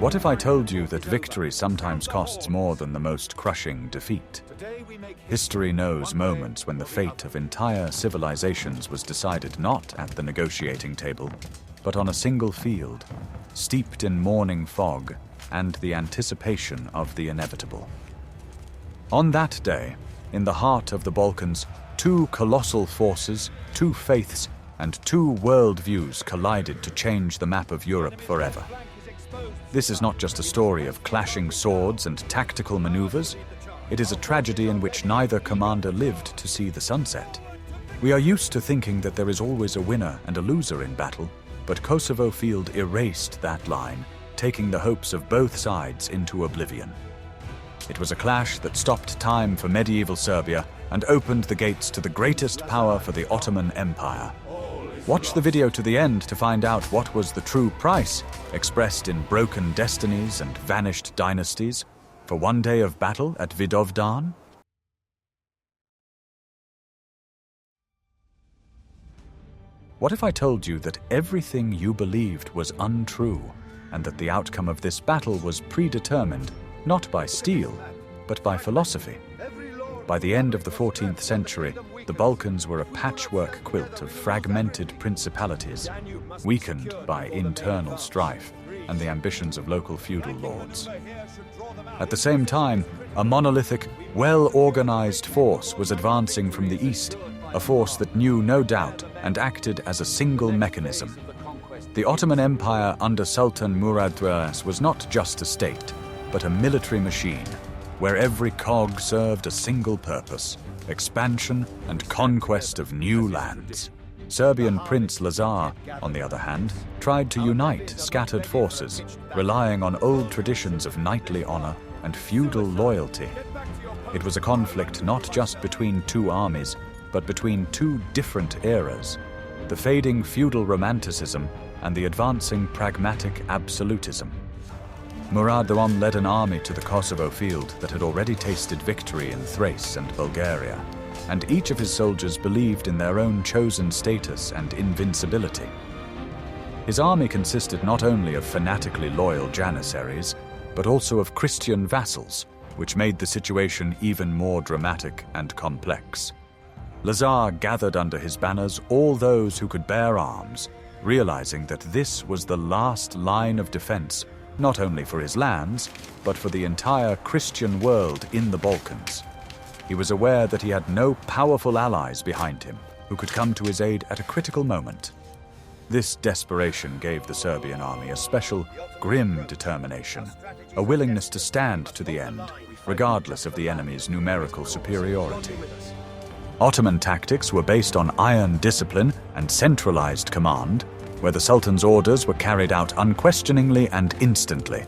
What if I told you that victory sometimes costs more than the most crushing defeat? History knows moments when the fate of entire civilizations was decided not at the negotiating table, but on a single field, steeped in morning fog and the anticipation of the inevitable. On that day, in the heart of the Balkans, two colossal forces, two faiths, and two worldviews collided to change the map of Europe forever. This is not just a story of clashing swords and tactical maneuvers. It is a tragedy in which neither commander lived to see the sunset. We are used to thinking that there is always a winner and a loser in battle, but Kosovo Field erased that line, taking the hopes of both sides into oblivion. It was a clash that stopped time for medieval Serbia and opened the gates to the greatest power for the Ottoman Empire. Watch the video to the end to find out what was the true price, expressed in broken destinies and vanished dynasties, for one day of battle at Vidovdan. What if I told you that everything you believed was untrue, and that the outcome of this battle was predetermined, not by steel, but by philosophy? By the end of the 14th century, the Balkans were a patchwork quilt of fragmented principalities, weakened by internal strife and the ambitions of local feudal lords. At the same time, a monolithic, well-organized force was advancing from the east, a force that knew no doubt and acted as a single mechanism. The Ottoman Empire under Sultan Murad was not just a state, but a military machine, where every cog served a single purpose: expansion and conquest of new lands. Serbian Prince Lazar, on the other hand, tried to unite scattered forces, relying on old traditions of knightly honor and feudal loyalty. It was a conflict not just between two armies, but between two different eras: the fading feudal romanticism and the advancing pragmatic absolutism. Murad led an army to the Kosovo Field that had already tasted victory in Thrace and Bulgaria, and each of his soldiers believed in their own chosen status and invincibility. His army consisted not only of fanatically loyal janissaries, but also of Christian vassals, which made the situation even more dramatic and complex. Lazar gathered under his banners all those who could bear arms, realizing that this was the last line of defense, not only for his lands, but for the entire Christian world in the Balkans. He was aware that he had no powerful allies behind him who could come to his aid at a critical moment. This desperation gave the Serbian army a special, grim determination, a willingness to stand to the end, regardless of the enemy's numerical superiority. Ottoman tactics were based on iron discipline and centralized command, where the Sultan's orders were carried out unquestioningly and instantly.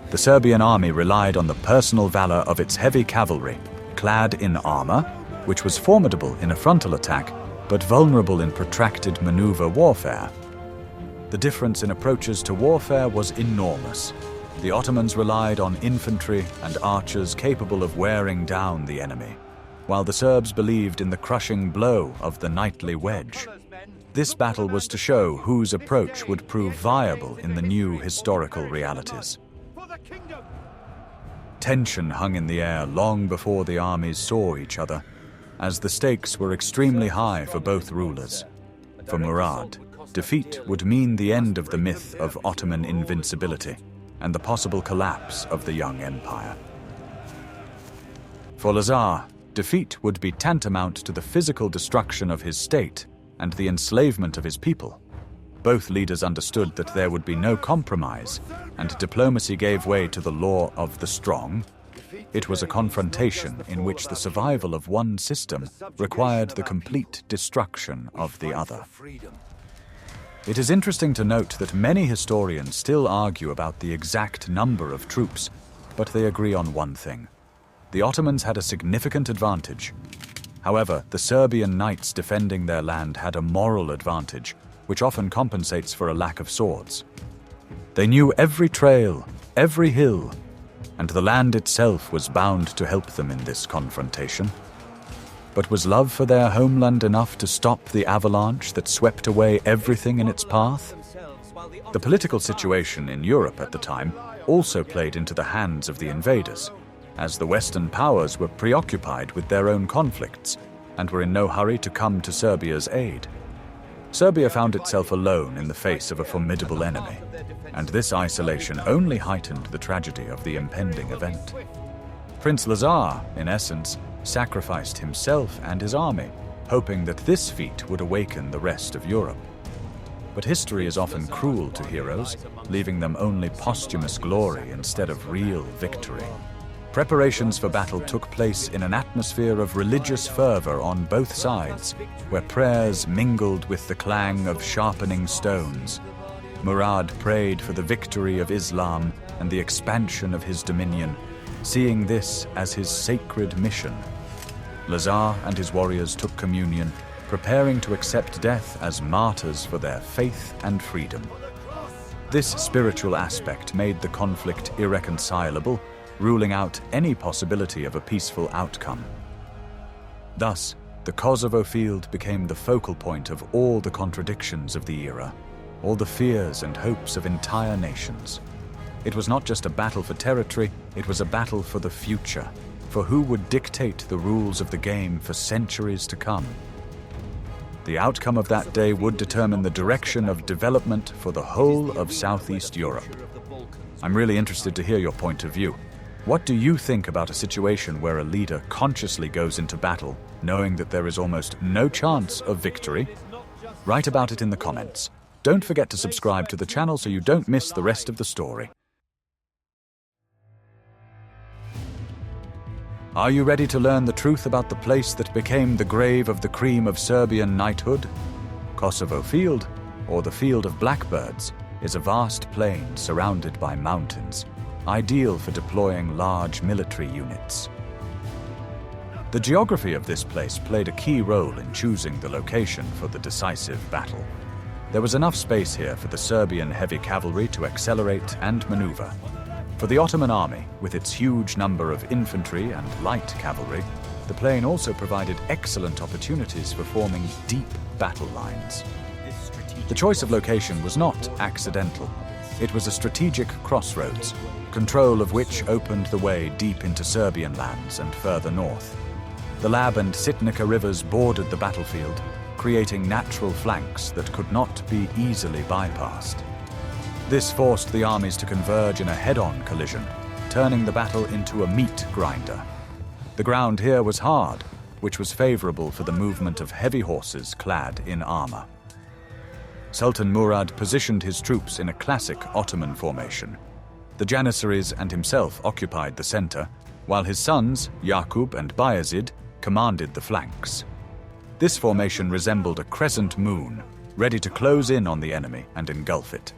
The Serbian army relied on the personal valor of its heavy cavalry, clad in armor, which was formidable in a frontal attack, but vulnerable in protracted maneuver warfare. The difference in approaches to warfare was enormous. The Ottomans relied on infantry and archers capable of wearing down the enemy, while the Serbs believed in the crushing blow of the knightly wedge. This battle was to show whose approach would prove viable in the new historical realities. Tension hung in the air long before the armies saw each other, as the stakes were extremely high for both rulers. For Murad, defeat would mean the end of the myth of Ottoman invincibility and the possible collapse of the young empire. For Lazar, defeat would be tantamount to the physical destruction of his state and the enslavement of his people. Both leaders understood that there would be no compromise, and diplomacy gave way to the law of the strong. It was a confrontation in which the survival of one system required the complete destruction of the other. It is interesting to note that many historians still argue about the exact number of troops, but they agree on one thing: the Ottomans had a significant advantage. However, the Serbian knights defending their land had a moral advantage, which often compensates for a lack of swords. They knew every trail, every hill, and the land itself was bound to help them in this confrontation. But was love for their homeland enough to stop the avalanche that swept away everything in its path? The political situation in Europe at the time also played into the hands of the invaders, as the Western powers were preoccupied with their own conflicts and were in no hurry to come to Serbia's aid. Serbia found itself alone in the face of a formidable enemy, and this isolation only heightened the tragedy of the impending event. Prince Lazar, in essence, sacrificed himself and his army, hoping that this feat would awaken the rest of Europe. But history is often cruel to heroes, leaving them only posthumous glory instead of real victory. Preparations for battle took place in an atmosphere of religious fervor on both sides, where prayers mingled with the clang of sharpening stones. Murad prayed for the victory of Islam and the expansion of his dominion, seeing this as his sacred mission. Lazar and his warriors took communion, preparing to accept death as martyrs for their faith and freedom. This spiritual aspect made the conflict irreconcilable, ruling out any possibility of a peaceful outcome. Thus, the Kosovo field became the focal point of all the contradictions of the era, all the fears and hopes of entire nations. It was not just a battle for territory, it was a battle for the future, for who would dictate the rules of the game for centuries to come. The outcome of that day would determine the direction of development for the whole of Southeast Europe. I'm really interested to hear your point of view. What do you think about a situation where a leader consciously goes into battle, knowing that there is almost no chance of victory? Write about it in the comments. Don't forget to subscribe to the channel so you don't miss the rest of the story. Are you ready to learn the truth about the place that became the grave of the cream of Serbian knighthood? Kosovo Field, or the Field of Blackbirds, is a vast plain surrounded by mountains, ideal for deploying large military units. The geography of this place played a key role in choosing the location for the decisive battle. There was enough space here for the Serbian heavy cavalry to accelerate and maneuver. For the Ottoman army, with its huge number of infantry and light cavalry, the plain also provided excellent opportunities for forming deep battle lines. The choice of location was not accidental. It was a strategic crossroads, control of which opened the way deep into Serbian lands and further north. The Lab and Sitnica rivers bordered the battlefield, creating natural flanks that could not be easily bypassed. This forced the armies to converge in a head-on collision, turning the battle into a meat grinder. The ground here was hard, which was favorable for the movement of heavy horses clad in armor. Sultan Murad positioned his troops in a classic Ottoman formation. The Janissaries and himself occupied the center, while his sons, Yaqub and Bayazid, commanded the flanks. This formation resembled a crescent moon, ready to close in on the enemy and engulf it.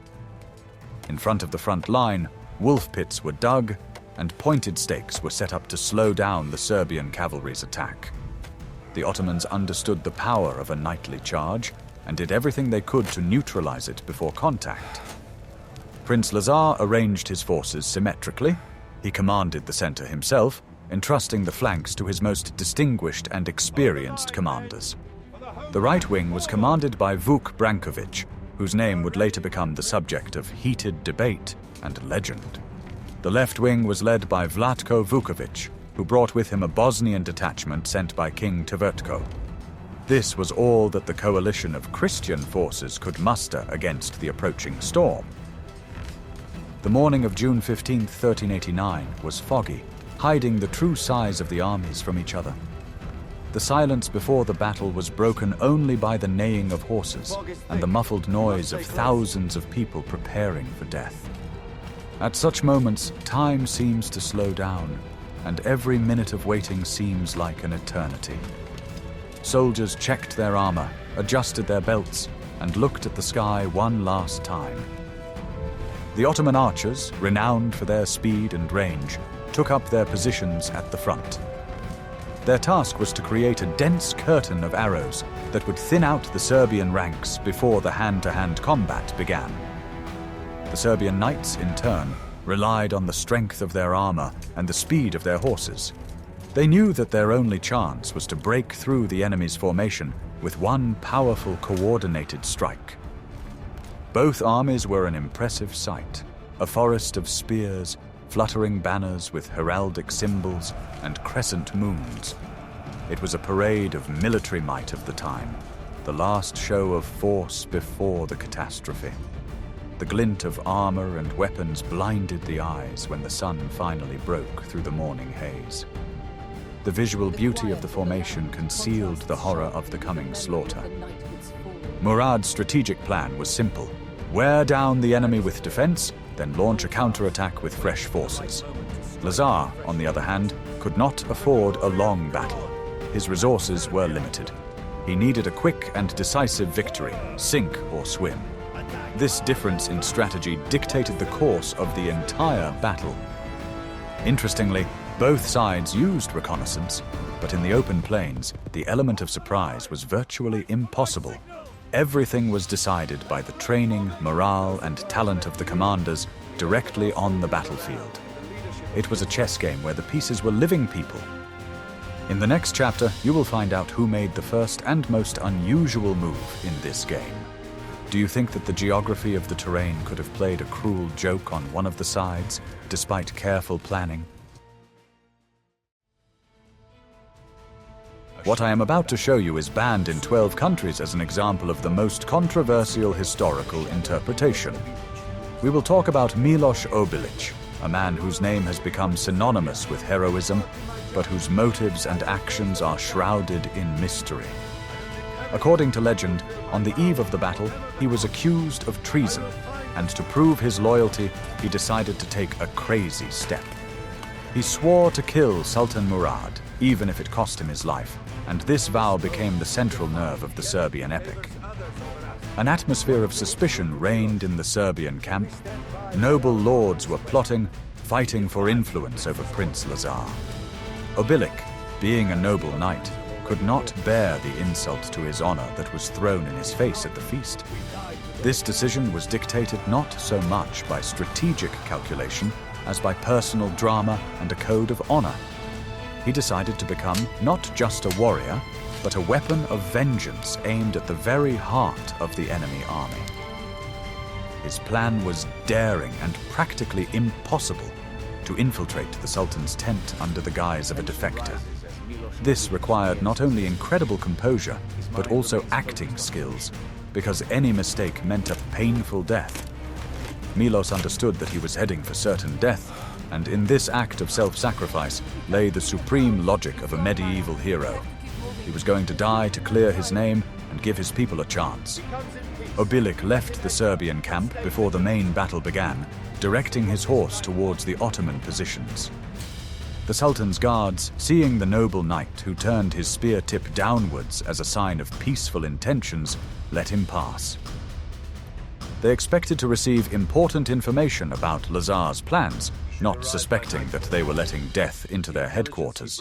In front of the front line, wolf pits were dug, and pointed stakes were set up to slow down the Serbian cavalry's attack. The Ottomans understood the power of a nightly charge, and did everything they could to neutralize it before contact. Prince Lazar arranged his forces symmetrically. He commanded the center himself, entrusting the flanks to his most distinguished and experienced commanders. The right wing was commanded by Vuk Brankovic, whose name would later become the subject of heated debate and legend. The left wing was led by Vlatko Vukovic, who brought with him a Bosnian detachment sent by King Tvrtko. This was all that the coalition of Christian forces could muster against the approaching storm. The morning of June 15, 1389, was foggy, hiding the true size of the armies from each other. The silence before the battle was broken only by the neighing of horses and the muffled noise of thousands of people preparing for death. At such moments, time seems to slow down, and every minute of waiting seems like an eternity. Soldiers checked their armor, adjusted their belts, and looked at the sky one last time. The Ottoman archers, renowned for their speed and range, took up their positions at the front. Their task was to create a dense curtain of arrows that would thin out the Serbian ranks before the hand-to-hand combat began. The Serbian knights, in turn, relied on the strength of their armor and the speed of their horses. They knew that their only chance was to break through the enemy's formation with one powerful coordinated strike. Both armies were an impressive sight. A forest of spears, fluttering banners with heraldic symbols and crescent moons. It was a parade of military might of the time, the last show of force before the catastrophe. The glint of armor and weapons blinded the eyes when the sun finally broke through the morning haze. The visual beauty of the formation concealed the horror of the coming slaughter. Murad's strategic plan was simple: wear down the enemy with defense, then launch a counterattack with fresh forces. Lazar, on the other hand, could not afford a long battle. His resources were limited. He needed a quick and decisive victory, sink or swim. This difference in strategy dictated the course of the entire battle. Interestingly, both sides used reconnaissance, but in the open plains, the element of surprise was virtually impossible. Everything was decided by the training, morale, and talent of the commanders directly on the battlefield. It was a chess game where the pieces were living people. In the next chapter, you will find out who made the first and most unusual move in this game. Do you think that the geography of the terrain could have played a cruel joke on one of the sides, despite careful planning? What I am about to show you is banned in 12 countries as an example of the most controversial historical interpretation. We will talk about Milos Obilic, a man whose name has become synonymous with heroism, but whose motives and actions are shrouded in mystery. According to legend, on the eve of the battle, he was accused of treason, and to prove his loyalty, he decided to take a crazy step. He swore to kill Sultan Murad, even if it cost him his life, and this vow became the central nerve of the Serbian epic. An atmosphere of suspicion reigned in the Serbian camp. Noble lords were plotting, fighting for influence over Prince Lazar. Obilic, being a noble knight, could not bear the insult to his honor that was thrown in his face at the feast. This decision was dictated not so much by strategic calculation as by personal drama and a code of honor. He decided to become not just a warrior, but a weapon of vengeance aimed at the very heart of the enemy army. His plan was daring and practically impossible: to infiltrate the Sultan's tent under the guise of a defector. This required not only incredible composure, but also acting skills, because any mistake meant a painful death. Milos understood that he was heading for certain death, and in this act of self-sacrifice lay the supreme logic of a medieval hero. He was going to die to clear his name and give his people a chance. Obilic left the Serbian camp before the main battle began, directing his horse towards the Ottoman positions. The Sultan's guards, seeing the noble knight who turned his spear tip downwards as a sign of peaceful intentions, let him pass. They expected to receive important information about Lazar's plans, not suspecting that they were letting death into their headquarters.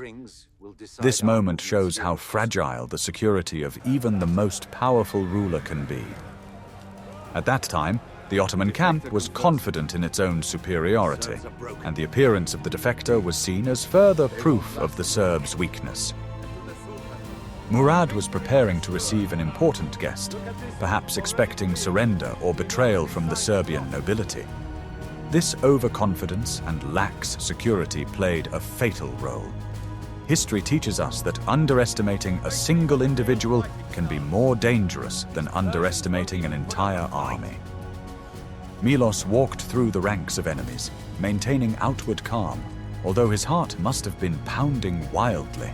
This moment shows how fragile the security of even the most powerful ruler can be. At that time, the Ottoman camp was confident in its own superiority, and the appearance of the defector was seen as further proof of the Serbs' weakness. Murad was preparing to receive an important guest, perhaps expecting surrender or betrayal from the Serbian nobility. This overconfidence and lax security played a fatal role. History teaches us that underestimating a single individual can be more dangerous than underestimating an entire army. Milos walked through the ranks of enemies, maintaining outward calm, although his heart must have been pounding wildly.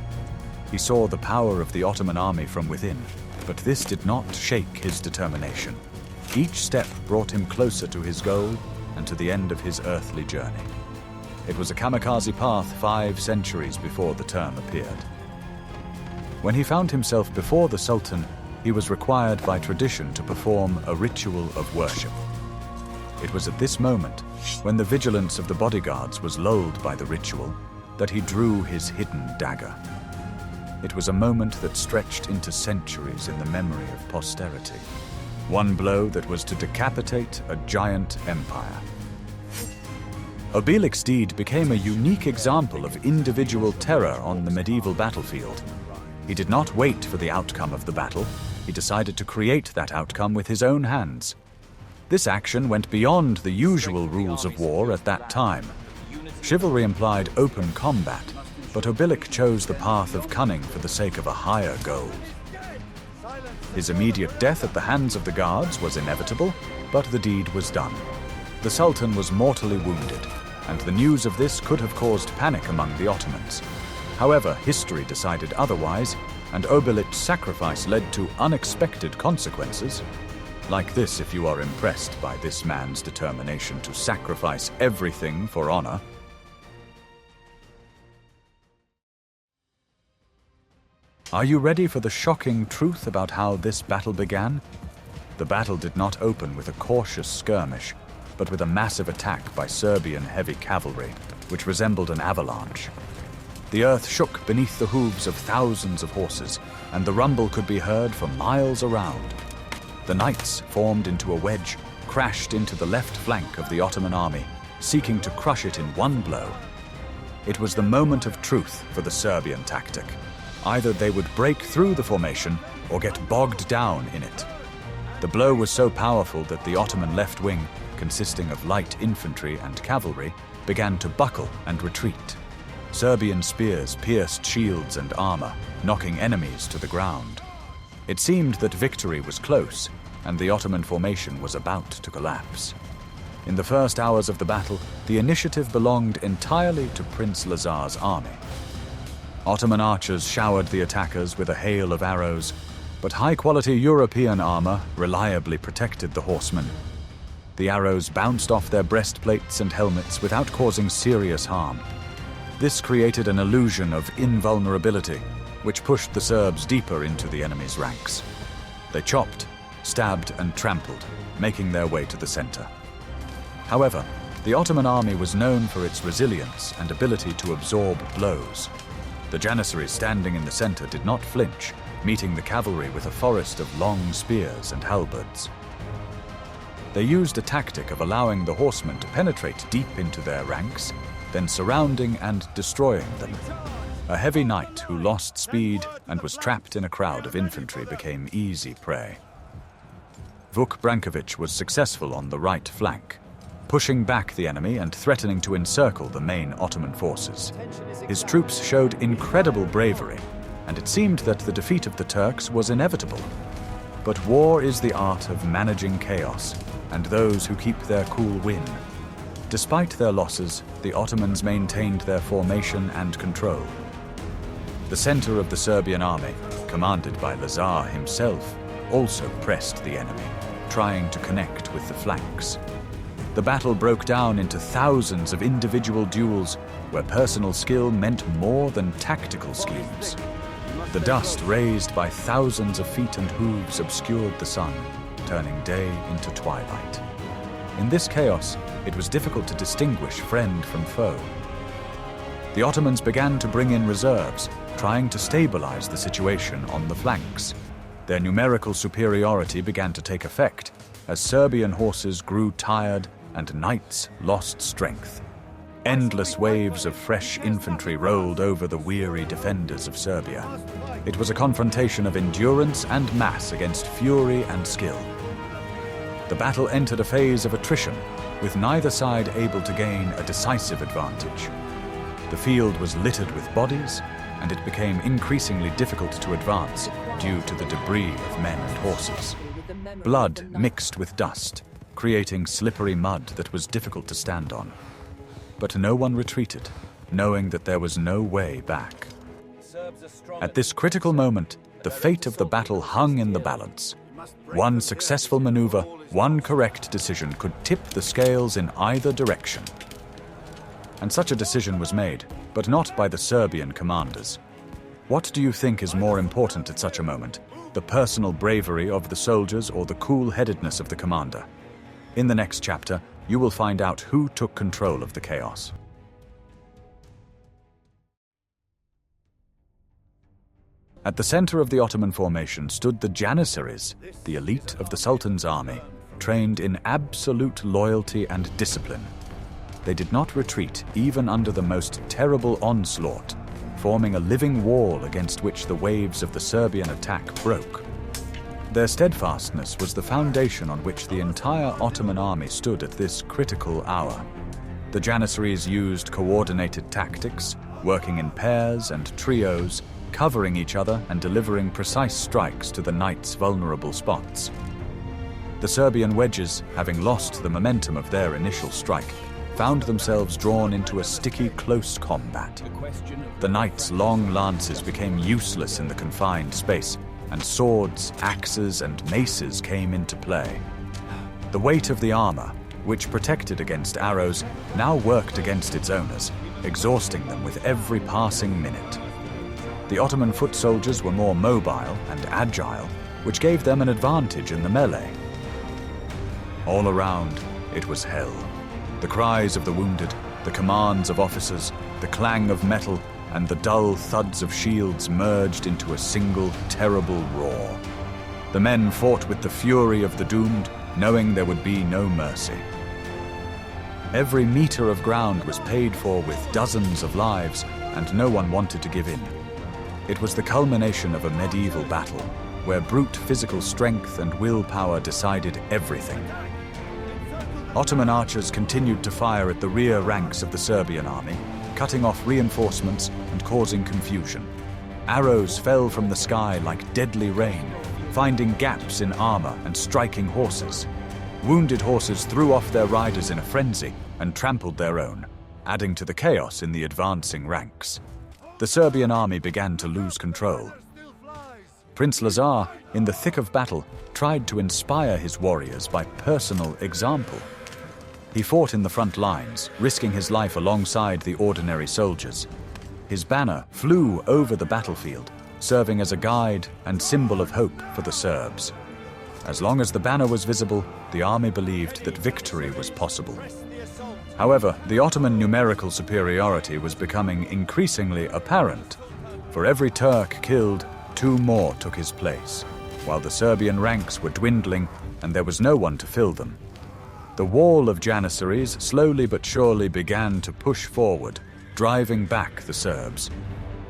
He saw the power of the Ottoman army from within, but this did not shake his determination. Each step brought him closer to his goal and to the end of his earthly journey. It was a kamikaze path 5 centuries before the term appeared. When he found himself before the Sultan, he was required by tradition to perform a ritual of worship. It was at this moment, when the vigilance of the bodyguards was lulled by the ritual, that he drew his hidden dagger. It was a moment that stretched into centuries in the memory of posterity. One blow that was to decapitate a giant empire. Obilic's deed became a unique example of individual terror on the medieval battlefield. He did not wait for the outcome of the battle. He decided to create that outcome with his own hands. This action went beyond the usual rules of war at that time. Chivalry implied open combat, but Obilic chose the path of cunning for the sake of a higher goal. His immediate death at the hands of the guards was inevitable, but the deed was done. The Sultan was mortally wounded, and the news of this could have caused panic among the Ottomans. However, history decided otherwise, and Obilic's sacrifice led to unexpected consequences. Like this, if you are impressed by this man's determination to sacrifice everything for honor. Are you ready for the shocking truth about how this battle began? The battle did not open with a cautious skirmish, but with a massive attack by Serbian heavy cavalry, which resembled an avalanche. The earth shook beneath the hooves of thousands of horses, and the rumble could be heard for miles around. The knights formed into a wedge, crashed into the left flank of the Ottoman army, seeking to crush it in one blow. It was the moment of truth for the Serbian tactic. Either they would break through the formation or get bogged down in it. The blow was so powerful that the Ottoman left wing, consisting of light infantry and cavalry, began to buckle and retreat. Serbian spears pierced shields and armor, knocking enemies to the ground. It seemed that victory was close, and the Ottoman formation was about to collapse. In the first hours of the battle, the initiative belonged entirely to Prince Lazar's army. Ottoman archers showered the attackers with a hail of arrows, but high-quality European armor reliably protected the horsemen. The arrows bounced off their breastplates and helmets without causing serious harm. This created an illusion of invulnerability, which pushed the Serbs deeper into the enemy's ranks. They chopped, stabbed, and trampled, making their way to the center. However, the Ottoman army was known for its resilience and ability to absorb blows. The Janissaries standing in the center did not flinch, meeting the cavalry with a forest of long spears and halberds. They used a tactic of allowing the horsemen to penetrate deep into their ranks, then surrounding and destroying them. A heavy knight who lost speed and was trapped in a crowd of infantry became easy prey. Vuk Brankovic was successful on the right flank, pushing back the enemy and threatening to encircle the main Ottoman forces. His troops showed incredible bravery, and it seemed that the defeat of the Turks was inevitable. But war is the art of managing chaos, and those who keep their cool win. Despite their losses, the Ottomans maintained their formation and control. The center of the Serbian army, commanded by Lazar himself, also pressed the enemy, trying to connect with the flanks. The battle broke down into thousands of individual duels where personal skill meant more than tactical schemes. The dust raised by thousands of feet and hooves obscured the sun, turning day into twilight. In this chaos, it was difficult to distinguish friend from foe. The Ottomans began to bring in reserves, trying to stabilize the situation on the flanks. Their numerical superiority began to take effect as Serbian horses grew tired and knights lost strength. Endless waves of fresh infantry rolled over the weary defenders of Serbia. It was a confrontation of endurance and mass against fury and skill. The battle entered a phase of attrition, with neither side able to gain a decisive advantage. The field was littered with bodies, and it became increasingly difficult to advance due to the debris of men and horses. Blood mixed with dust, creating slippery mud that was difficult to stand on. But no one retreated, knowing that there was no way back. At this critical moment, the fate of the battle hung in the balance. One successful maneuver, one correct decision could tip the scales in either direction. And such a decision was made, but not by the Serbian commanders. What do you think is more important at such a moment? The personal bravery of the soldiers or the cool-headedness of the commander? In the next chapter, you will find out who took control of the chaos. At the center of the Ottoman formation stood the Janissaries, the elite of the Sultan's army, trained in absolute loyalty and discipline. They did not retreat even under the most terrible onslaught, forming a living wall against which the waves of the Serbian attack broke. Their steadfastness was the foundation on which the entire Ottoman army stood at this critical hour. The Janissaries used coordinated tactics, working in pairs and trios, covering each other and delivering precise strikes to the knight's vulnerable spots. The Serbian wedges, having lost the momentum of their initial strike, found themselves drawn into a sticky, close combat. The knight's long lances became useless in the confined space, and swords, axes, and maces came into play. The weight of the armor, which protected against arrows, now worked against its owners, exhausting them with every passing minute. The Ottoman foot soldiers were more mobile and agile, which gave them an advantage in the melee. All around, it was hell. The cries of the wounded, the commands of officers, the clang of metal, and the dull thuds of shields merged into a single, terrible roar. The men fought with the fury of the doomed, knowing there would be no mercy. Every meter of ground was paid for with dozens of lives, and no one wanted to give in. It was the culmination of a medieval battle, where brute physical strength and willpower decided everything. Ottoman archers continued to fire at the rear ranks of the Serbian army, cutting off reinforcements and causing confusion. Arrows fell from the sky like deadly rain, finding gaps in armor and striking horses. Wounded horses threw off their riders in a frenzy and trampled their own, adding to the chaos in the advancing ranks. The Serbian army began to lose control. Prince Lazar, in the thick of battle, tried to inspire his warriors by personal example. He fought in the front lines, risking his life alongside the ordinary soldiers. His banner flew over the battlefield, serving as a guide and symbol of hope for the Serbs. As long as the banner was visible, the army believed that victory was possible. However, the Ottoman numerical superiority was becoming increasingly apparent. For every Turk killed, 2 more took his place, while the Serbian ranks were dwindling and there was no one to fill them. The wall of Janissaries slowly but surely began to push forward, driving back the Serbs.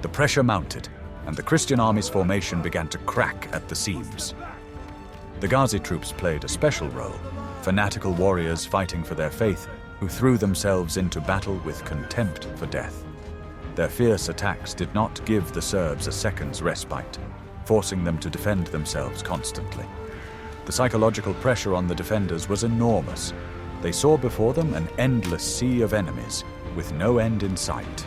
The pressure mounted, and the Christian army's formation began to crack at the seams. The Ghazi troops played a special role, fanatical warriors fighting for their faith, who threw themselves into battle with contempt for death. Their fierce attacks did not give the Serbs a second's respite, forcing them to defend themselves constantly. The psychological pressure on the defenders was enormous. They saw before them an endless sea of enemies, with no end in sight.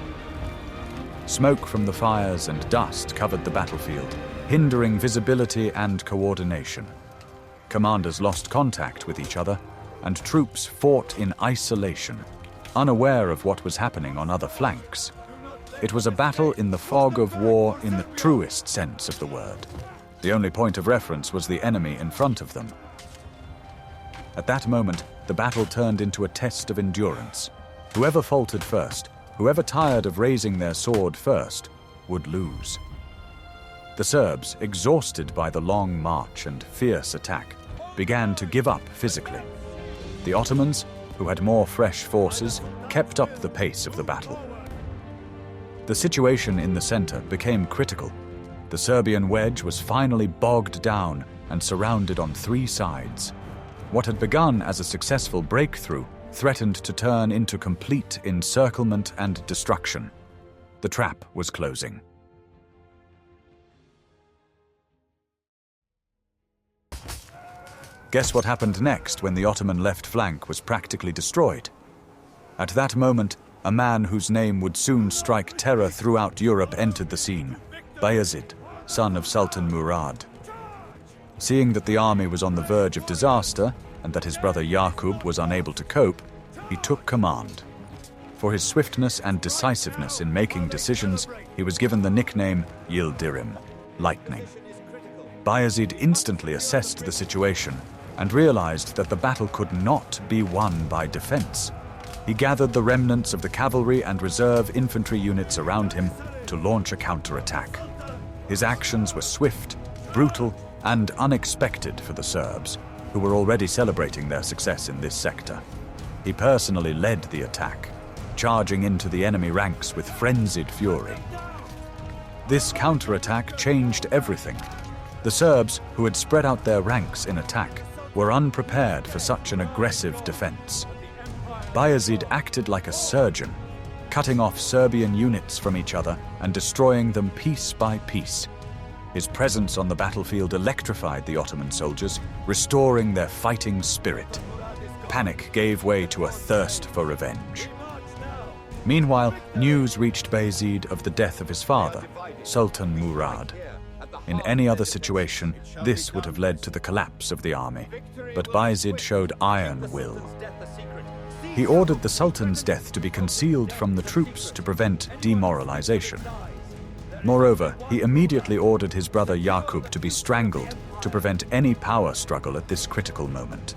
Smoke from the fires and dust covered the battlefield, hindering visibility and coordination. Commanders lost contact with each other, and troops fought in isolation, unaware of what was happening on other flanks. It was a battle in the fog of war in the truest sense of the word. The only point of reference was the enemy in front of them. At that moment, the battle turned into a test of endurance. Whoever faltered first, whoever tired of raising their sword first, would lose. The Serbs, exhausted by the long march and fierce attack, began to give up physically. The Ottomans, who had more fresh forces, kept up the pace of the battle. The situation in the center became critical. The Serbian wedge was finally bogged down and surrounded on 3 sides. What had begun as a successful breakthrough threatened to turn into complete encirclement and destruction. The trap was closing. Guess what happened next when the Ottoman left flank was practically destroyed? At that moment, a man whose name would soon strike terror throughout Europe entered the scene: Bayazid, son of Sultan Murad. Seeing that the army was on the verge of disaster and that his brother Yaqub was unable to cope, he took command. For his swiftness and decisiveness in making decisions, he was given the nickname Yildirim, lightning. Bayazid instantly assessed the situation and realized that the battle could not be won by defense. He gathered the remnants of the cavalry and reserve infantry units around him to launch a counterattack. His actions were swift, brutal, and unexpected for the Serbs, who were already celebrating their success in this sector. He personally led the attack, charging into the enemy ranks with frenzied fury. This counterattack changed everything. The Serbs, who had spread out their ranks in attack, were unprepared for such an aggressive defense. Bayazid acted like a surgeon, cutting off Serbian units from each other and destroying them piece by piece. His presence on the battlefield electrified the Ottoman soldiers, restoring their fighting spirit. Panic gave way to a thirst for revenge. Meanwhile, news reached Bayazid of the death of his father, Sultan Murad. In any other situation, this would have led to the collapse of the army, but Bayazid showed iron will. He ordered the Sultan's death to be concealed from the troops to prevent demoralization. Moreover, he immediately ordered his brother Yaqub to be strangled to prevent any power struggle at this critical moment.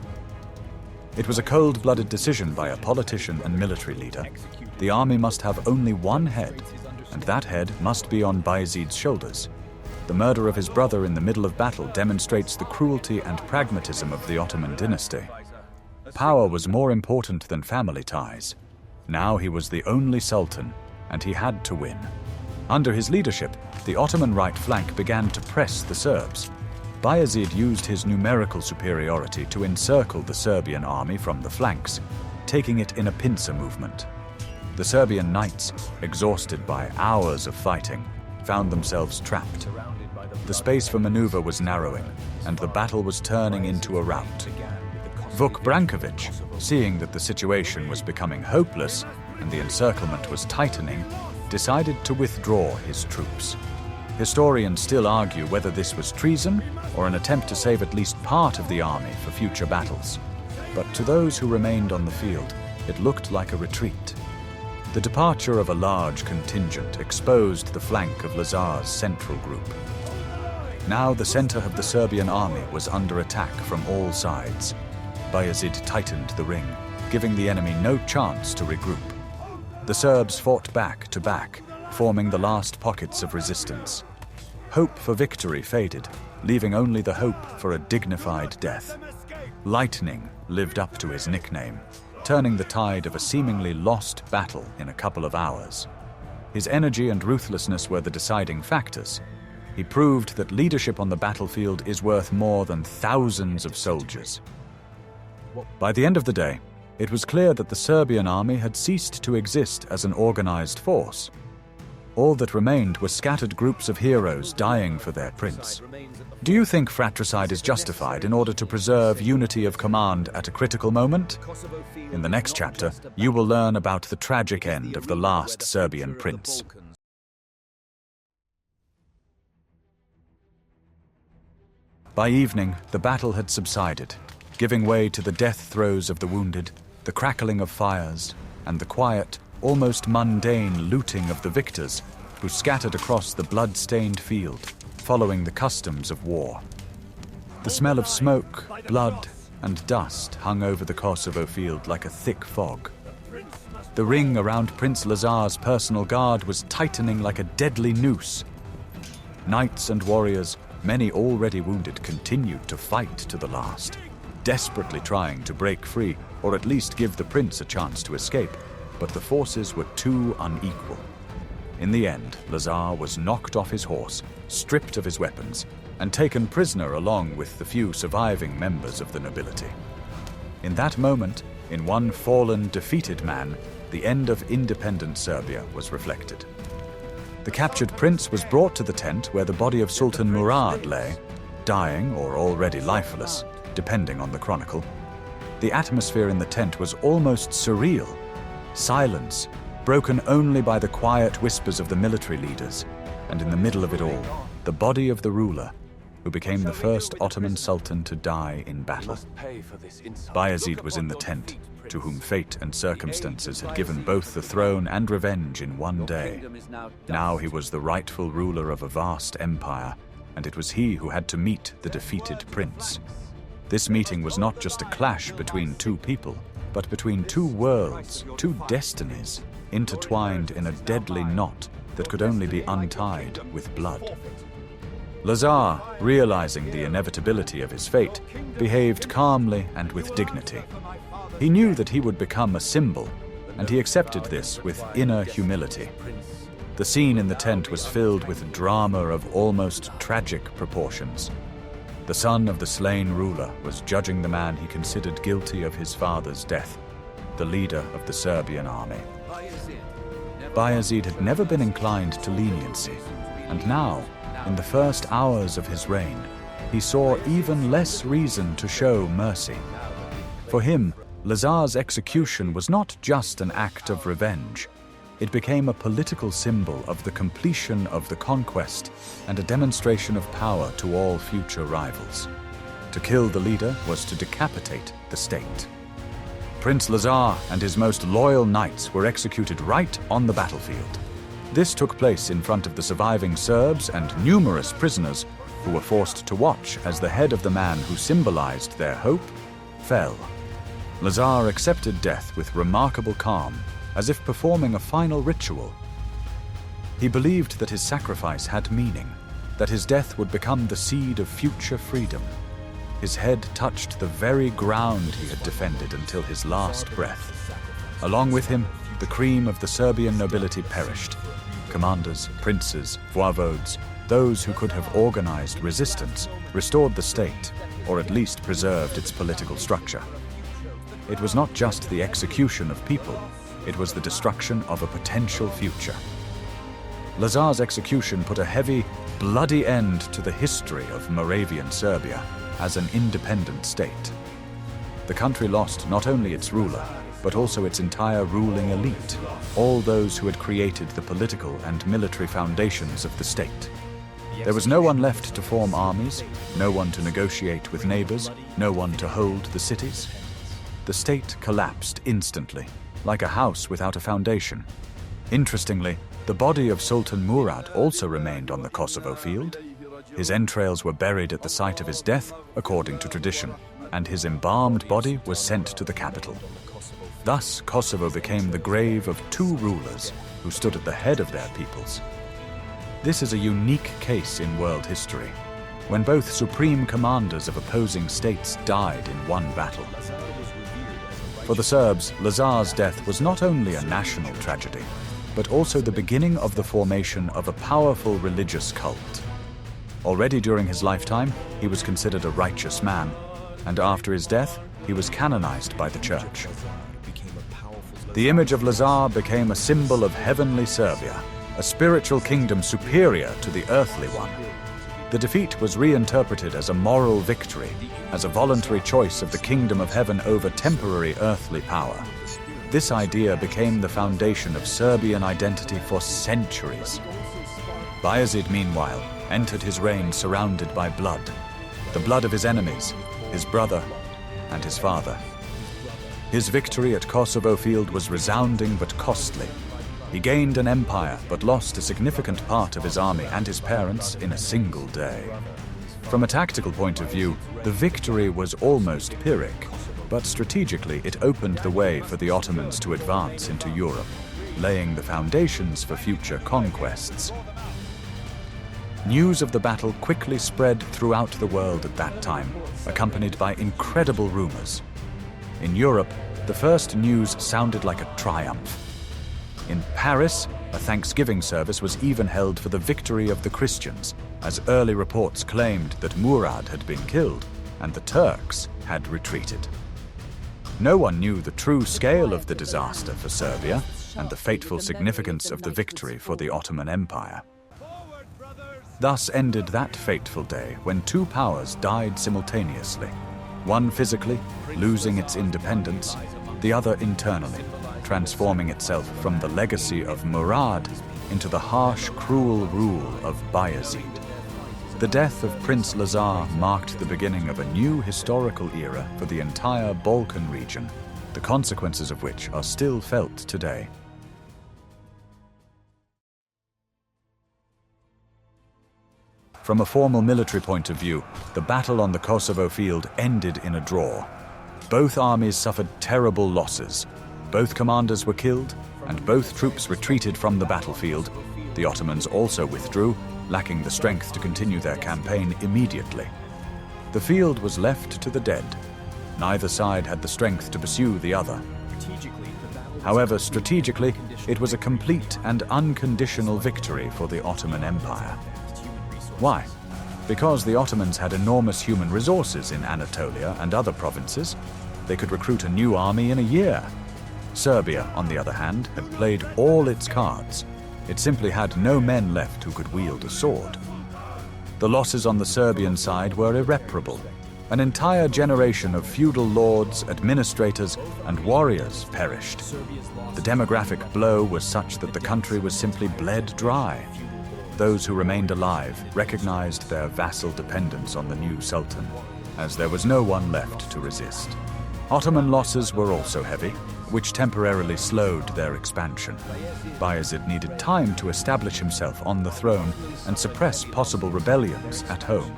It was a cold-blooded decision by a politician and military leader. The army must have only one head, and that head must be on Bayazid's shoulders. The murder of his brother in the middle of battle demonstrates the cruelty and pragmatism of the Ottoman dynasty. Power was more important than family ties. Now he was the only sultan, and he had to win. Under his leadership, the Ottoman right flank began to press the Serbs. Bayazid used his numerical superiority to encircle the Serbian army from the flanks, taking it in a pincer movement. The Serbian knights, exhausted by hours of fighting, found themselves trapped. The space for maneuver was narrowing, and the battle was turning into a rout. Vuk Brankovic, seeing that the situation was becoming hopeless and the encirclement was tightening, decided to withdraw his troops. Historians still argue whether this was treason or an attempt to save at least part of the army for future battles. But to those who remained on the field, it looked like a retreat. The departure of a large contingent exposed the flank of Lazar's central group. Now the center of the Serbian army was under attack from all sides. Bayazid tightened the ring, giving the enemy no chance to regroup. The Serbs fought back to back, forming the last pockets of resistance. Hope for victory faded, leaving only the hope for a dignified death. Lightning lived up to his nickname, turning the tide of a seemingly lost battle in a couple of hours. His energy and ruthlessness were the deciding factors. He proved that leadership on the battlefield is worth more than thousands of soldiers. By the end of the day, it was clear that the Serbian army had ceased to exist as an organized force. All that remained were scattered groups of heroes dying for their prince. Do you think fratricide is justified in order to preserve unity of command at a critical moment? In the next chapter, you will learn about the tragic end of the last Serbian prince. By evening, the battle had subsided, giving way to the death throes of the wounded, the crackling of fires, and the quiet, almost mundane looting of the victors who scattered across the blood-stained field, following the customs of war. The smell of smoke, blood, and dust hung over the Kosovo field like a thick fog. The ring around Prince Lazar's personal guard was tightening like a deadly noose. Knights and warriors, many already wounded, continued to fight to the last, desperately trying to break free or at least give the prince a chance to escape, but the forces were too unequal. In the end, Lazar was knocked off his horse, stripped of his weapons, and taken prisoner along with the few surviving members of the nobility. In that moment, in one fallen, defeated man, the end of independent Serbia was reflected. The captured prince was brought to the tent where the body of Sultan Murad lay, dying or already lifeless, depending on the chronicle. The atmosphere in the tent was almost surreal. Silence, broken only by the quiet whispers of the military leaders, and in the middle of it all, the body of the ruler, who became the first Ottoman Sultan to die in battle. Bayazid was in the tent, to whom fate and circumstances had given both the throne and revenge in one day. Now he was the rightful ruler of a vast empire, and it was he who had to meet the defeated prince. This meeting was not just a clash between two people, but between two worlds, two destinies, intertwined in a deadly knot that could only be untied with blood. Lazar, realizing the inevitability of his fate, behaved calmly and with dignity. He knew that he would become a symbol, and he accepted this with inner humility. The scene in the tent was filled with drama of almost tragic proportions. The son of the slain ruler was judging the man he considered guilty of his father's death, the leader of the Serbian army. Bayazid had never been inclined to leniency, and now, in the first hours of his reign, he saw even less reason to show mercy. For him, Lazar's execution was not just an act of revenge. It became a political symbol of the completion of the conquest and a demonstration of power to all future rivals. To kill the leader was to decapitate the state. Prince Lazar and his most loyal knights were executed right on the battlefield. This took place in front of the surviving Serbs and numerous prisoners who were forced to watch as the head of the man who symbolized their hope fell. Lazar accepted death with remarkable calm, as if performing a final ritual. He believed that his sacrifice had meaning, that his death would become the seed of future freedom. His head touched the very ground he had defended until his last breath. Along with him, the cream of the Serbian nobility perished. Commanders, princes, voivodes, those who could have organized resistance, restored the state, or at least preserved its political structure. It was not just the execution of people, it was the destruction of a potential future. Lazar's execution put a heavy, bloody end to the history of Moravian Serbia as an independent state. The country lost not only its ruler, but also its entire ruling elite, all those who had created the political and military foundations of the state. There was no one left to form armies, no one to negotiate with neighbors, no one to hold the cities. The state collapsed instantly, like a house without a foundation. Interestingly, the body of Sultan Murad also remained on the Kosovo field. His entrails were buried at the site of his death, according to tradition, and his embalmed body was sent to the capital. Thus, Kosovo became the grave of two rulers who stood at the head of their peoples. This is a unique case in world history, when both supreme commanders of opposing states died in one battle. For the Serbs, Lazar's death was not only a national tragedy, but also the beginning of the formation of a powerful religious cult. Already during his lifetime, he was considered a righteous man, and after his death, he was canonized by the church. The image of Lazar became a symbol of heavenly Serbia, a spiritual kingdom superior to the earthly one. The defeat was reinterpreted as a moral victory, as a voluntary choice of the kingdom of heaven over temporary earthly power. This idea became the foundation of Serbian identity for centuries. Bayazid, meanwhile, entered his reign surrounded by blood, the blood of his enemies, his brother, and his father. His victory at Kosovo Field was resounding but costly. He gained an empire but lost a significant part of his army and his parents in a single day. From a tactical point of view, the victory was almost Pyrrhic, but strategically it opened the way for the Ottomans to advance into Europe, laying the foundations for future conquests. News of the battle quickly spread throughout the world at that time, accompanied by incredible rumors. In Europe, the first news sounded like a triumph. In Paris, a Thanksgiving service was even held for the victory of the Christians, as early reports claimed that Murad had been killed and the Turks had retreated. No one knew the true scale of the disaster for Serbia and the fateful significance of the victory for the Ottoman Empire. Thus ended that fateful day when two powers died simultaneously, one physically, losing its independence, the other internally, transforming itself from the legacy of Murad into the harsh, cruel rule of Bayazid. The death of Prince Lazar marked the beginning of a new historical era for the entire Balkan region, the consequences of which are still felt today. From a formal military point of view, the battle on the Kosovo field ended in a draw. Both armies suffered terrible losses. Both commanders were killed, and both troops retreated from the battlefield. The Ottomans also withdrew, lacking the strength to continue their campaign immediately. The field was left to the dead. Neither side had the strength to pursue the other. However, strategically, it was a complete and unconditional victory for the Ottoman Empire. Why? Because the Ottomans had enormous human resources in Anatolia and other provinces. They could recruit a new army in a year. Serbia, on the other hand, had played all its cards. It simply had no men left who could wield a sword. The losses on the Serbian side were irreparable. An entire generation of feudal lords, administrators, and warriors perished. The demographic blow was such that the country was simply bled dry. Those who remained alive recognized their vassal dependence on the new Sultan, as there was no one left to resist. Ottoman losses were also heavy, which temporarily slowed their expansion. Bayazid needed time to establish himself on the throne and suppress possible rebellions at home.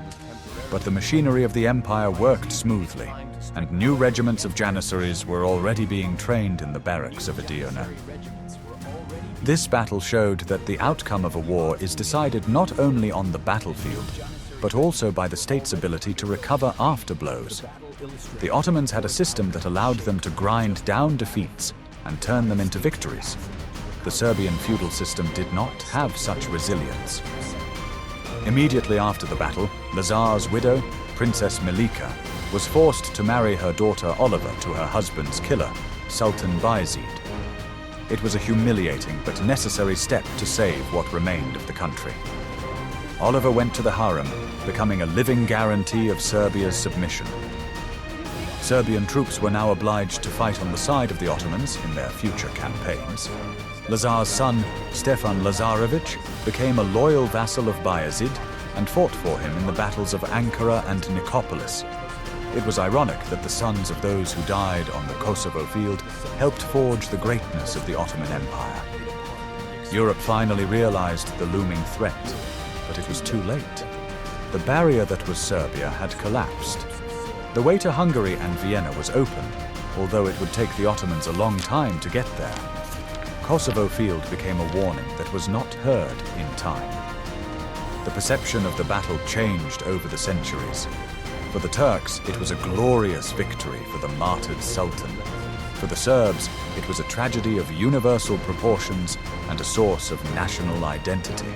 But the machinery of the empire worked smoothly, and new regiments of Janissaries were already being trained in the barracks of Adigona. This battle showed that the outcome of a war is decided not only on the battlefield, but also by the state's ability to recover after blows. The Ottomans had a system that allowed them to grind down defeats and turn them into victories. The Serbian feudal system did not have such resilience. Immediately after the battle, Lazar's widow, Princess Milica, was forced to marry her daughter Oliver to her husband's killer, Sultan Bayazid. It was a humiliating but necessary step to save what remained of the country. Oliver went to the harem, becoming a living guarantee of Serbia's submission. Serbian troops were now obliged to fight on the side of the Ottomans in their future campaigns. Lazar's son, Stefan Lazarevic, became a loyal vassal of Bayazid and fought for him in the battles of Ankara and Nicopolis. It was ironic that the sons of those who died on the Kosovo field helped forge the greatness of the Ottoman Empire. Europe finally realized the looming threat, but it was too late. The barrier that was Serbia had collapsed. The way to Hungary and Vienna was opened, although it would take the Ottomans a long time to get there. Kosovo field became a warning that was not heard in time. The perception of the battle changed over the centuries. For the Turks, it was a glorious victory for the martyred Sultan. For the Serbs, it was a tragedy of universal proportions and a source of national identity.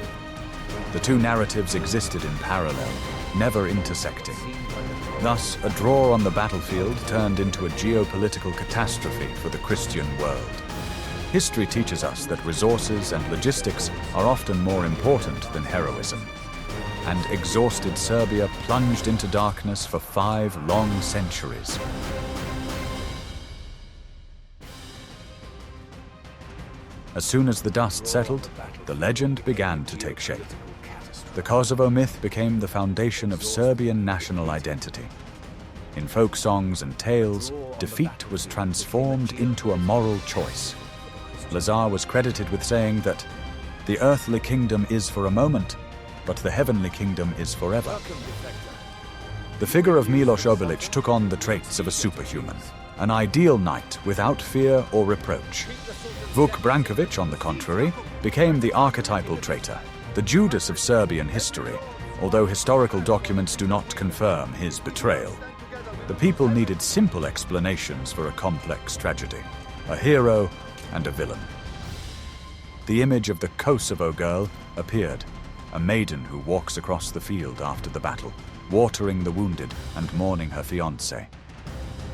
The two narratives existed in parallel, never intersecting. Thus, a draw on the battlefield turned into a geopolitical catastrophe for the Christian world. History teaches us that resources and logistics are often more important than heroism. And exhausted Serbia plunged into darkness for 5 long centuries. As soon as the dust settled, the legend began to take shape. The Kosovo myth became the foundation of Serbian national identity. In folk songs and tales, defeat was transformed into a moral choice. Lazar was credited with saying that, "The earthly kingdom is for a moment, but the heavenly kingdom is forever." The figure of Milos Obilic took on the traits of a superhuman, an ideal knight without fear or reproach. Vuk Brankovic, on the contrary, became the archetypal traitor, the Judas of Serbian history, although historical documents do not confirm his betrayal. The people needed simple explanations for a complex tragedy, a hero and a villain. The image of the Kosovo girl appeared, a maiden who walks across the field after the battle, watering the wounded and mourning her fiancé.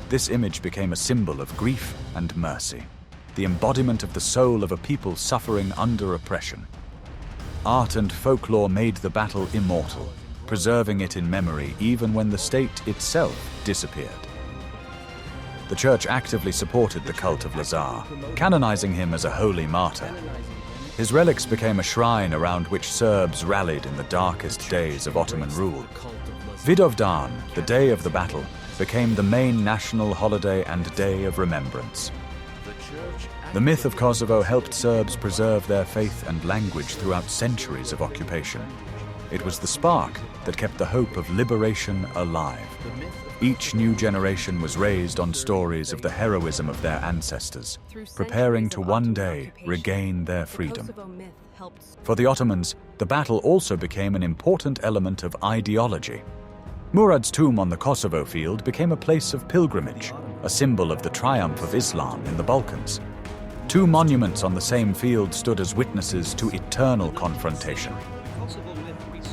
This image became a symbol of grief and mercy, the embodiment of the soul of a people suffering under oppression. Art and folklore made the battle immortal, preserving it in memory even when the state itself disappeared. The church actively supported the cult of Lazar, canonizing him as a holy martyr. His relics became a shrine around which Serbs rallied in the darkest days of Ottoman rule. Vidovdan, the day of the battle, became the main national holiday and day of remembrance. The myth of Kosovo helped Serbs preserve their faith and language throughout centuries of occupation. It was the spark that kept the hope of liberation alive. Each new generation was raised on stories of the heroism of their ancestors, preparing to one day regain their freedom. For the Ottomans, the battle also became an important element of ideology. Murad's tomb on the Kosovo field became a place of pilgrimage, a symbol of the triumph of Islam in the Balkans. Two monuments on the same field stood as witnesses to eternal confrontation.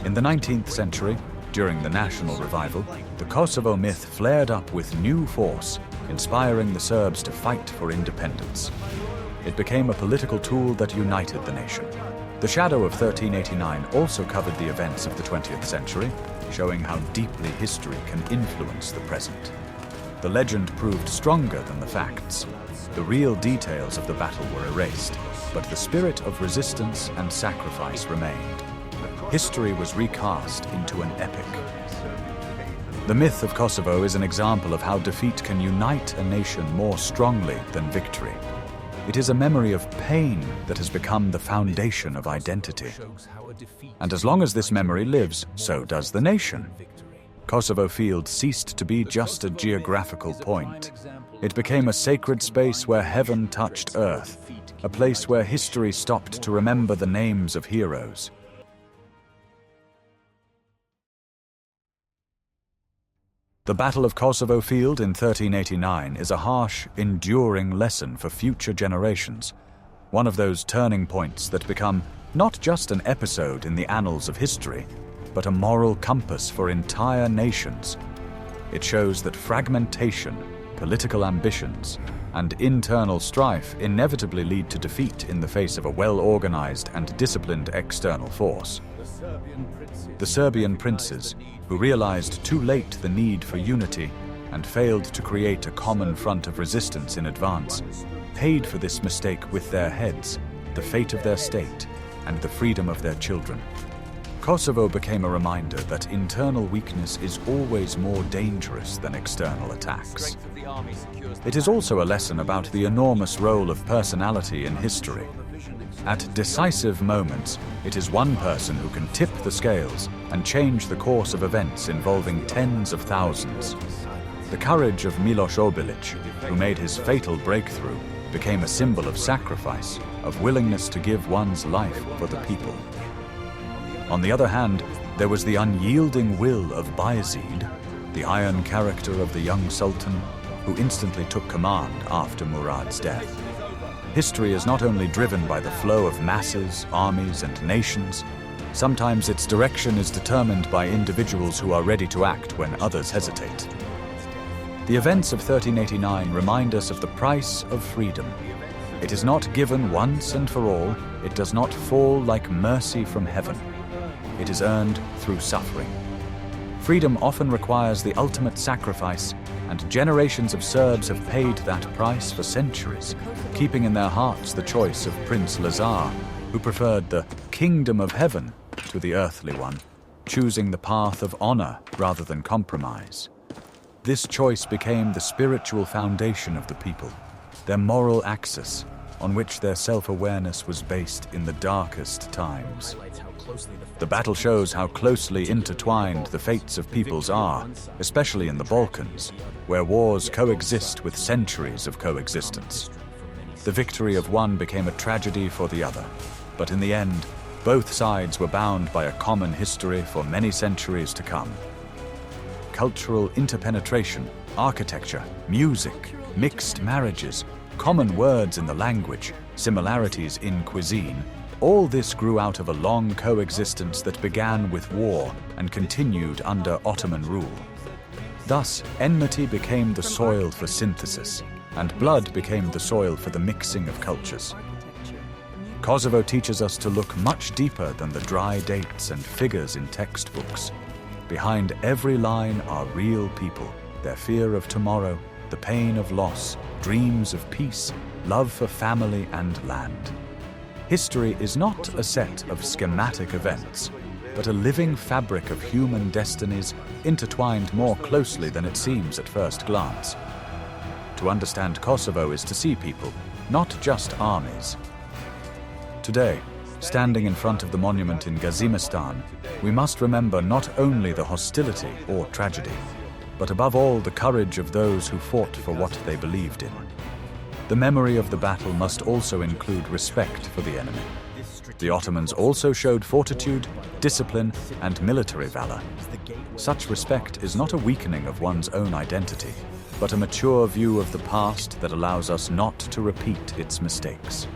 In the 19th century, during the national revival, the Kosovo myth flared up with new force, inspiring the Serbs to fight for independence. It became a political tool that united the nation. The shadow of 1389 also covered the events of the 20th century, showing how deeply history can influence the present. The legend proved stronger than the facts. The real details of the battle were erased, but the spirit of resistance and sacrifice remained. History was recast into an epic. The myth of Kosovo is an example of how defeat can unite a nation more strongly than victory. It is a memory of pain that has become the foundation of identity. And as long as this memory lives, so does the nation. Kosovo Field ceased to be just a geographical point. It became a sacred space where heaven touched earth, a place where history stopped to remember the names of heroes. The Battle of Kosovo Field in 1389 is a harsh, enduring lesson for future generations, one of those turning points that become not just an episode in the annals of history, but a moral compass for entire nations. It shows that fragmentation, political ambitions, and internal strife inevitably lead to defeat in the face of a well-organized and disciplined external force. The Serbian princes, who realized too late the need for unity and failed to create a common front of resistance in advance, paid for this mistake with their heads, the fate of their state, and the freedom of their children. Kosovo became a reminder that internal weakness is always more dangerous than external attacks. It is also a lesson about the enormous role of personality in history. At decisive moments, it is one person who can tip the scales and change the course of events involving tens of thousands. The courage of Milos Obilic, who made his fatal breakthrough, became a symbol of sacrifice, of willingness to give one's life for the people. On the other hand, there was the unyielding will of Bayazid, the iron character of the young Sultan, who instantly took command after Murad's death. History is not only driven by the flow of masses, armies, and nations. Sometimes its direction is determined by individuals who are ready to act when others hesitate. The events of 1389 remind us of the price of freedom. It is not given once and for all. It does not fall like mercy from heaven. It is earned through suffering. Freedom often requires the ultimate sacrifice, and generations of Serbs have paid that price for centuries, keeping in their hearts the choice of Prince Lazar, who preferred the kingdom of heaven to the earthly one, choosing the path of honor rather than compromise. This choice became the spiritual foundation of the people, their moral axis, on which their self-awareness was based in the darkest times. The battle shows how closely intertwined the fates of peoples are, especially in the Balkans, where wars coexist with centuries of coexistence. The victory of one became a tragedy for the other, but in the end, both sides were bound by a common history for many centuries to come. Cultural interpenetration, architecture, music, mixed marriages, common words in the language, similarities in cuisine, all this grew out of a long coexistence that began with war and continued under Ottoman rule. Thus, enmity became the soil for synthesis, and blood became the soil for the mixing of cultures. Kosovo teaches us to look much deeper than the dry dates and figures in textbooks. Behind every line are real people, their fear of tomorrow, the pain of loss, dreams of peace, love for family and land. History is not a set of schematic events, but a living fabric of human destinies intertwined more closely than it seems at first glance. To understand Kosovo is to see people, not just armies. Today, standing in front of the monument in Gazimistan, we must remember not only the hostility or tragedy, but above all the courage of those who fought for what they believed in. The memory of the battle must also include respect for the enemy. The Ottomans also showed fortitude, discipline, and military valor. Such respect is not a weakening of one's own identity, but a mature view of the past that allows us not to repeat its mistakes.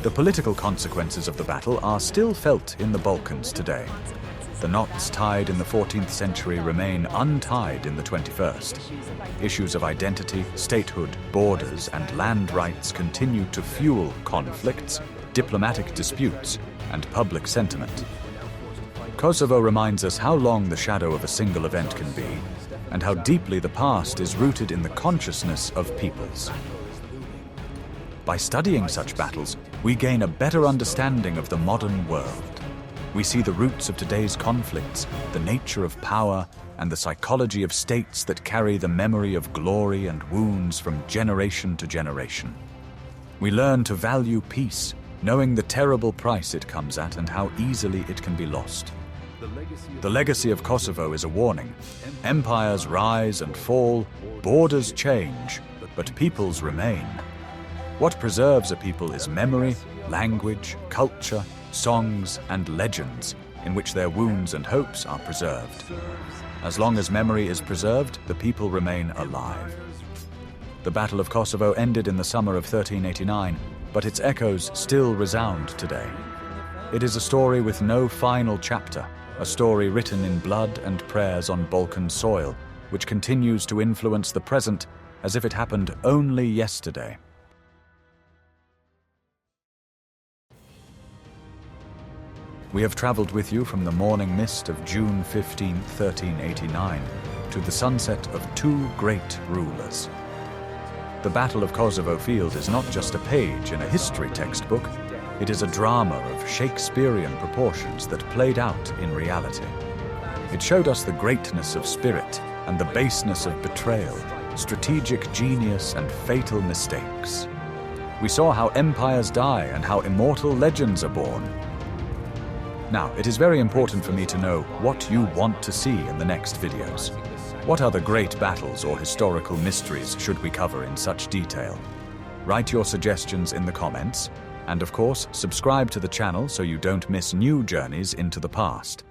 The political consequences of the battle are still felt in the Balkans today. The knots tied in the 14th century remain untied in the 21st. Issues of identity, statehood, borders, and land rights continue to fuel conflicts, diplomatic disputes, and public sentiment. Kosovo reminds us how long the shadow of a single event can be, and how deeply the past is rooted in the consciousness of peoples. By studying such battles, we gain a better understanding of the modern world. We see the roots of today's conflicts, the nature of power, and the psychology of states that carry the memory of glory and wounds from generation to generation. We learn to value peace, knowing the terrible price it comes at and how easily it can be lost. The legacy of Kosovo is a warning. Empires rise and fall, borders change, but peoples remain. What preserves a people is memory, language, culture, songs, and legends in which their wounds and hopes are preserved. As long as memory is preserved, the people remain alive. The Battle of Kosovo ended in the summer of 1389, but its echoes still resound today. It is a story with no final chapter, a story written in blood and prayers on Balkan soil, which continues to influence the present as if it happened only yesterday. We have traveled with you from the morning mist of June 15, 1389, to the sunset of two great rulers. The Battle of Kosovo Field is not just a page in a history textbook, it is a drama of Shakespearean proportions that played out in reality. It showed us the greatness of spirit and the baseness of betrayal, strategic genius and fatal mistakes. We saw how empires die and how immortal legends are born. Now, it is very important for me to know what you want to see in the next videos. What other great battles or historical mysteries should we cover in such detail? Write your suggestions in the comments, and of course, subscribe to the channel so you don't miss new journeys into the past.